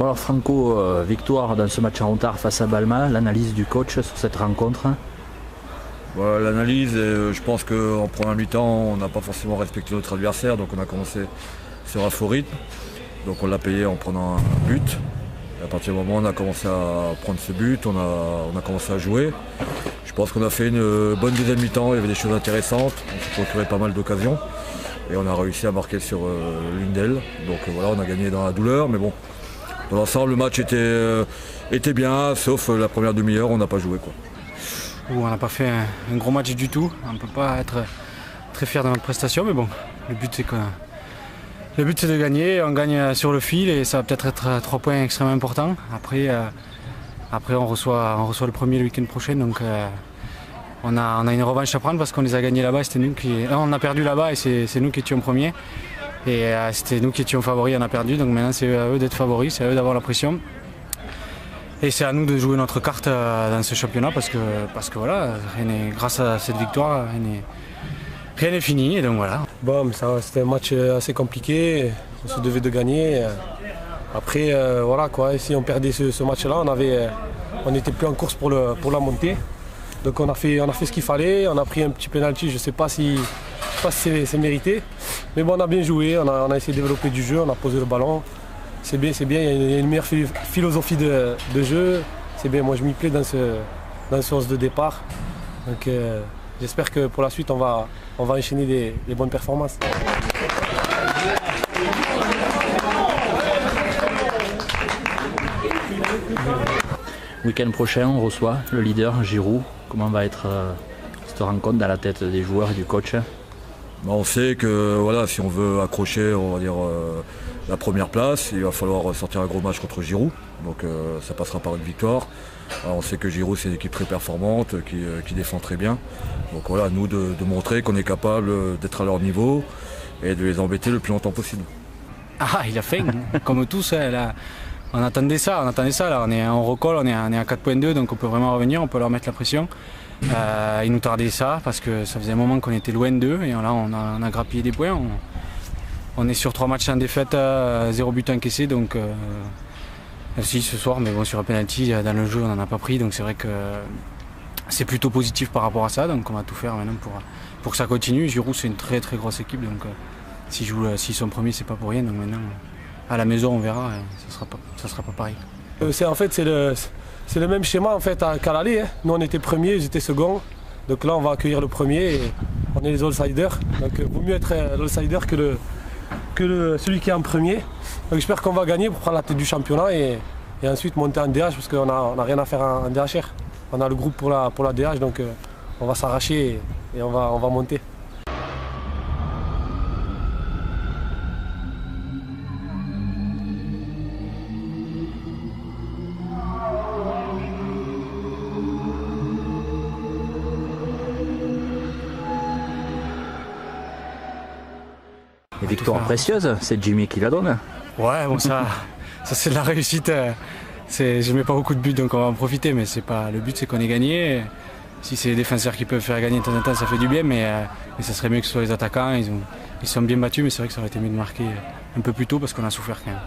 Bon alors Franco, victoire dans ce match en retard face à Balma, l'analyse du coach sur cette rencontre? L'analyse, je pense qu'en première mi-temps, on n'a pas forcément respecté notre adversaire, donc on a commencé sur un faux rythme. Donc on l'a payé en prenant un but. Et à partir du moment où on a commencé à prendre ce but, on a commencé à jouer. Je pense qu'on a fait une bonne deuxième mi-temps, il y avait des choses intéressantes, on s'est procuré pas mal d'occasions. Et on a réussi à marquer sur l'une d'elles. Donc voilà, on a gagné dans la douleur, mais bon, dans l'ensemble, le match était bien, sauf la première demi-heure, on n'a pas joué, quoi. On n'a pas fait un gros match du tout. On ne peut pas être très fier de notre prestation, mais bon, le but c'est de gagner. On gagne sur le fil et ça va peut-être être 3 points extrêmement importants. Après on reçoit le premier le week-end prochain, donc on a une revanche à prendre parce qu'on les a gagnés là-bas. On a perdu là-bas et c'est nous qui étions premiers. Et c'était nous qui étions favoris, on a perdu. Donc maintenant c'est à eux d'être favoris, c'est à eux d'avoir la pression. Et c'est à nous de jouer notre carte dans ce championnat parce que voilà, grâce à cette victoire, rien n'est fini. Et donc voilà. Bon, c'était un match assez compliqué, on se devait de gagner. Après, voilà quoi, si on perdait ce match-là, on n'était plus en course pour la montée. Donc on a fait ce qu'il fallait, on a pris un petit penalty, je ne sais pas si c'est mérité. Mais bon, on a bien joué, on a essayé de développer du jeu, on a posé le ballon. C'est bien, il y a une meilleure philosophie de jeu. C'est bien, moi je m'y plais dans ce 11 de départ. Donc j'espère que pour la suite on va enchaîner des bonnes performances. Week-end prochain, on reçoit le leader Giroud. Comment va être cette rencontre dans la tête des joueurs et du coach? On sait que voilà, si on veut accrocher, on va dire, la première place, il va falloir sortir un gros match contre Giroud. Donc ça passera par une victoire. Alors, on sait que Giroud c'est une équipe très performante, qui défend très bien. Donc voilà, nous de montrer qu'on est capable d'être à leur niveau et de les embêter le plus longtemps possible. Ah, il a faim, comme tous. Là, on attendait ça. Là, on est en recolle, on est à 4.2, donc on peut vraiment revenir, on peut leur mettre la pression. Il nous tardait ça parce que ça faisait un moment qu'on était loin d'eux et là on a grappillé des points. On est sur 3 matchs en défaite, 0 but encaissé, donc aussi ce soir, mais bon, sur un penalty dans le jeu on n'en a pas pris, donc c'est vrai que c'est plutôt positif par rapport à ça, donc on va tout faire maintenant pour que ça continue. Giroud c'est une très très grosse équipe, donc s'ils sont premiers c'est pas pour rien, donc maintenant à la maison on verra, ça sera pas pareil. C'est le même schéma en fait qu'à l'aller. Hein. Nous on était premiers, ils étaient seconds. Donc là on va accueillir le premier et on est les outsiders. Donc il vaut mieux être l'outsider que celui qui est en premier. Donc j'espère qu'on va gagner pour prendre la tête du championnat et ensuite monter en DH parce qu'on n'a rien à faire en DHR. On a le groupe pour la DH, donc on va s'arracher et on va monter. Et victoire précieuse, c'est Jimmy qui la donne. Ouais, bon ça c'est de la réussite. Je mets pas beaucoup de buts donc on va en profiter, mais le but c'est qu'on ait gagné. Si c'est les défenseurs qui peuvent faire gagner de temps en temps, ça fait du bien, mais ça serait mieux que ce soit les attaquants. Ils sont bien battus, mais c'est vrai que ça aurait été mieux de marquer un peu plus tôt parce qu'on a souffert quand même.